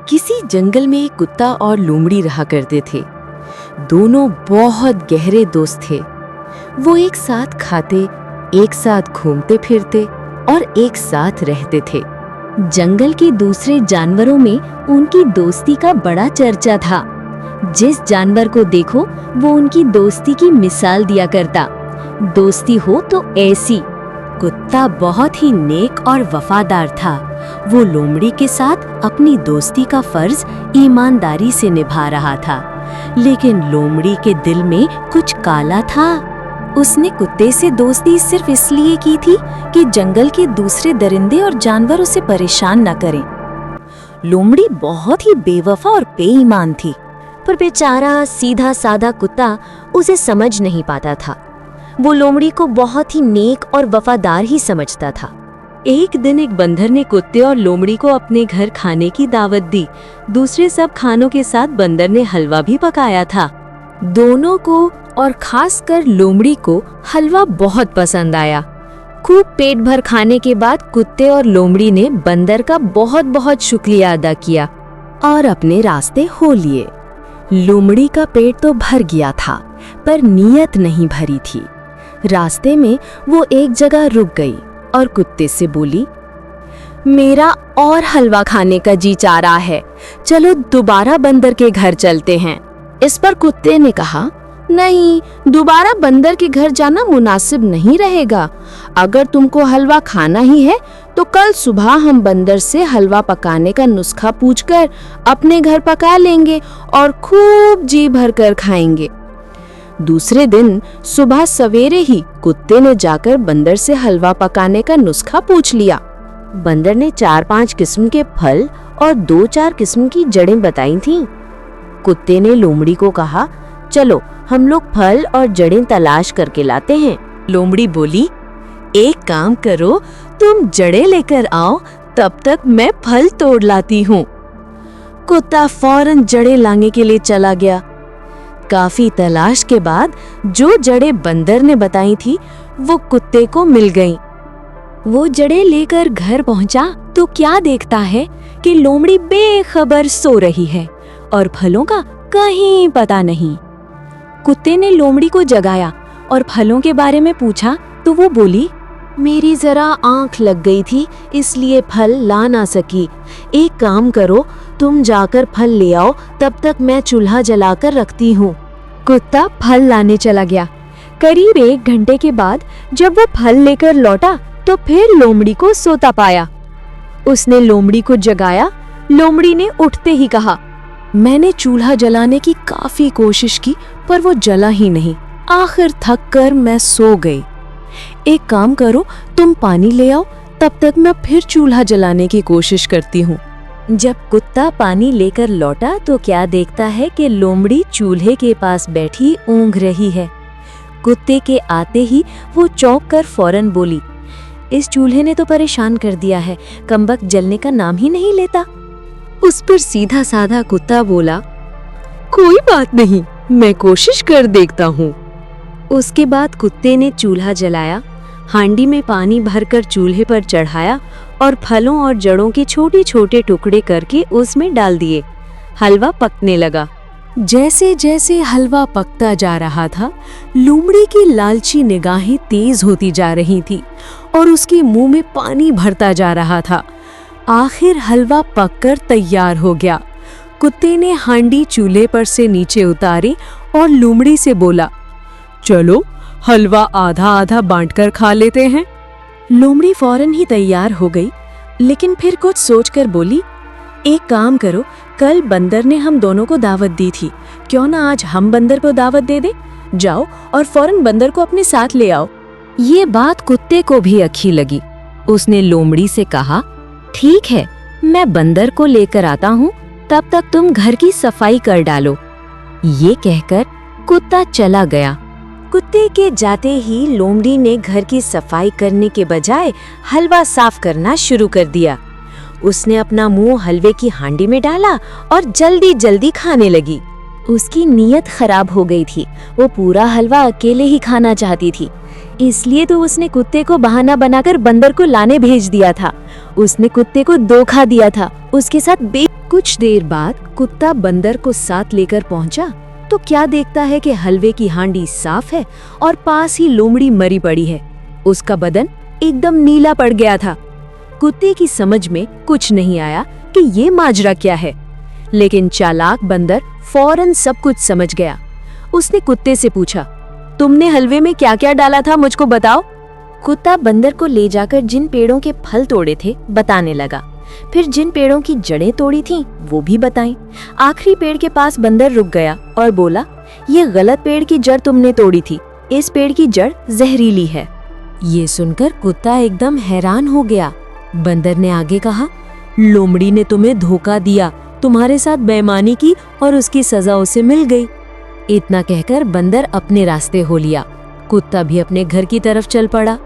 किसी जंगल में एक कुत्ता और लोमड़ी रहा करते थे। दोनों बहुत गहरे दोस्त थे। वो एक साथ खाते, एक साथ घूमते फिरते और एक साथ रहते थे। जंगल के दूसरे जानवरों में उनकी दोस्ती का बड़ा चर्चा था। जिस जानवर को देखो वो उनकी दोस्ती की मिसाल दिया करता। दोस्ती हो तो ऐसी। कुत्ता बहुत ही नेक और वफादार था। वो लोमड़ी के साथ अपनी दोस्ती का फर्ज ईमानदारी से निभा रहा था, लेकिन लोमड़ी के दिल में कुछ काला था। उसने कुत्ते से दोस्ती सिर्फ इसलिए की थी कि जंगल के दूसरे दरिंदे और जानवर उसे परेशान न करें। लोमड़ी बहुत ही बेवफा और बेईमान थी, पर बेचारा सीधा साधा कुत्ता उसे समझ नहीं पाता था। वो लोमड़ी को बहुत ही नेक और वफादार ही समझता था। एक दिन एक बंदर ने कुत्ते और लोमड़ी को अपने घर खाने की दावत दी। दूसरे सब खानों के साथ बंदर ने हलवा भी पकाया था। दोनों को और खासकर लोमड़ी को हलवा बहुत पसंद आया। खूब पेट भर खाने के बाद कुत्ते और लोमड़ी ने बंदर का बहुत बहुत शुक्रिया अदा किया और अपने रास्ते हो लिए। लोमड़ी का पेट तो भर गया था, पर नीयत नहीं भरी थी। रास्ते में वो एक जगह रुक गई और कुत्ते से बोली, मेरा और हलवा खाने का जी चाह रहा है, चलो दोबारा बंदर के घर चलते हैं। इस पर कुत्ते ने कहा, नहीं, दोबारा बंदर के घर जाना मुनासिब नहीं रहेगा। अगर तुमको हलवा खाना ही है तो कल सुबह हम बंदर से हलवा पकाने का नुस्खा पूछकर अपने घर पका लेंगे और खूब जी भरकर खाएंगे। दूसरे दिन सुबह सवेरे ही कुत्ते ने जाकर बंदर से हलवा पकाने का नुस्खा पूछ लिया। बंदर ने 4-5 किस्म के फल और 2-4 किस्म की जड़ें बताई थीं। कुत्ते ने लोमड़ी को कहा, चलो हम लोग फल और जड़ें तलाश करके लाते हैं। लोमड़ी बोली, एक काम करो, तुम जड़ें लेकर आओ, तब तक मैं फल तोड़ लाती हूँ। कुत्ता फौरन जड़ें लाने के लिए चला गया। काफी तलाश के बाद जो जड़ें बंदर ने बताई थी वो कुत्ते को मिल गईं। वो जड़ें लेकर घर पहुंचा तो क्या देखता है कि लोमड़ी बेखबर सो रही है और फलों का कहीं पता नहीं। कुत्ते ने लोमड़ी को जगाया और फलों के बारे में पूछा तो वो बोली, मेरी जरा आंख लग गई थी इसलिए फल ला ना सकी। एक काम करो, तुम जाकर फल ले आओ, तब तक मैं चूल्हा जलाकर रखती हूँ। कुत्ता फल लाने चला गया। करीब 1 घंटे के बाद जब वो फल लेकर लौटा तो फिर लोमड़ी को सोता पाया। उसने लोमड़ी को जगाया। लोमड़ी ने उठते ही कहा, मैंने चूल्हा जलाने की काफी कोशिश की पर वो जला ही नहीं। आखिर थक कर मैं सो गई। एक काम करो, तुम पानी ले आओ, तब तक मैं फिर चूल्हा जलाने की कोशिश करती हूँ। जब कुत्ता पानी लेकर लौटा तो क्या देखता है कि लोमड़ी चूल्हे के पास बैठी ऊँघ रही है। कुत्ते के आते ही वो चौंक कर फौरन बोली, इस चूल्हे ने तो परेशान कर दिया है, कमबख्त जलने का नाम ही नहीं लेता। उस पर सीधा साधा कुत्ता बोला, कोई बात नहीं, मैं कोशिश कर देखता हूँ। उसके बाद कुत्ते ने चूल्हा जलाया, हांडी में पानी भरकर चूल्हे पर चढ़ाया और फलों और जड़ों के छोटे छोटे टुकड़े करके उसमें डाल दिए। हलवा पकने लगा। जैसे जैसे हलवा पकता जा रहा था, लोमड़ी की लालची निगाहें तेज होती जा रही थी और उसके मुंह में पानी भरता जा रहा था। आखिर हलवा पककर तैयार हो गया। कुत्ते ने हांडी चूल्हे पर से नीचे उतारी और लोमड़ी से बोला, चलो हलवा आधा आधा बांटकर खा लेते हैं। लोमड़ी फौरन ही तैयार हो गई, लेकिन फिर कुछ सोचकर बोली, एक काम करो, कल बंदर ने हम दोनों को दावत दी थी, क्यों ना आज हम बंदर को दावत दे दे। जाओ और फौरन बंदर को अपने साथ ले आओ। ये बात कुत्ते को भी अच्छी लगी। उसने लोमड़ी से कहा, ठीक है, मैं बंदर को लेकर आता हूँ, तब तक तुम घर की सफाई कर डालो। ये कहकर कुत्ता चला गया। कुत्ते के जाते ही लोमड़ी ने घर की सफाई करने के बजाय हलवा साफ करना शुरू कर दिया। उसने अपना मुंह हलवे की हांडी में डाला और जल्दी जल्दी खाने लगी। उसकी नीयत खराब हो गई थी। वो पूरा हलवा अकेले ही खाना चाहती थी, इसलिए तो उसने कुत्ते को बहाना बनाकर बंदर को लाने भेज दिया था। उसने कुत्ते को धोखा दिया था। उसके साथ कुछ देर बाद कुत्ता बंदर को साथ लेकर पहुंचा तो क्या देखता है कि हलवे की हांडी साफ है और पास ही लोमड़ी मरी पड़ी है। उसका बदन एकदम नीला पड़ गया था। कुत्ते की समझ में कुछ नहीं आया कि ये माजरा क्या है, लेकिन चालाक बंदर फौरन सब कुछ समझ गया। उसने कुत्ते से पूछा, तुमने हलवे में क्या क्या डाला था, मुझको बताओ। कुत्ता बंदर को ले जाकर जिन पेड़ों के फल तोड़े थे बताने लगा, फिर जिन पेड़ों की जड़ें तोड़ी थीं वो भी बताईं। आखिरी पेड़ के पास बंदर रुक गया और बोला, ये गलत पेड़ की जड़ तुमने तोड़ी थी, इस पेड़ की जड़ जहरीली है। ये सुनकर कुत्ता एकदम हैरान हो गया। बंदर ने आगे कहा, लोमड़ी ने तुम्हें धोखा दिया, तुम्हारे साथ बेईमानी की और उसकी सजा उसे मिल गई। इतना कहकर बंदर अपने रास्ते हो लिया। कुत्ता भी अपने घर की तरफ चल पड़ा।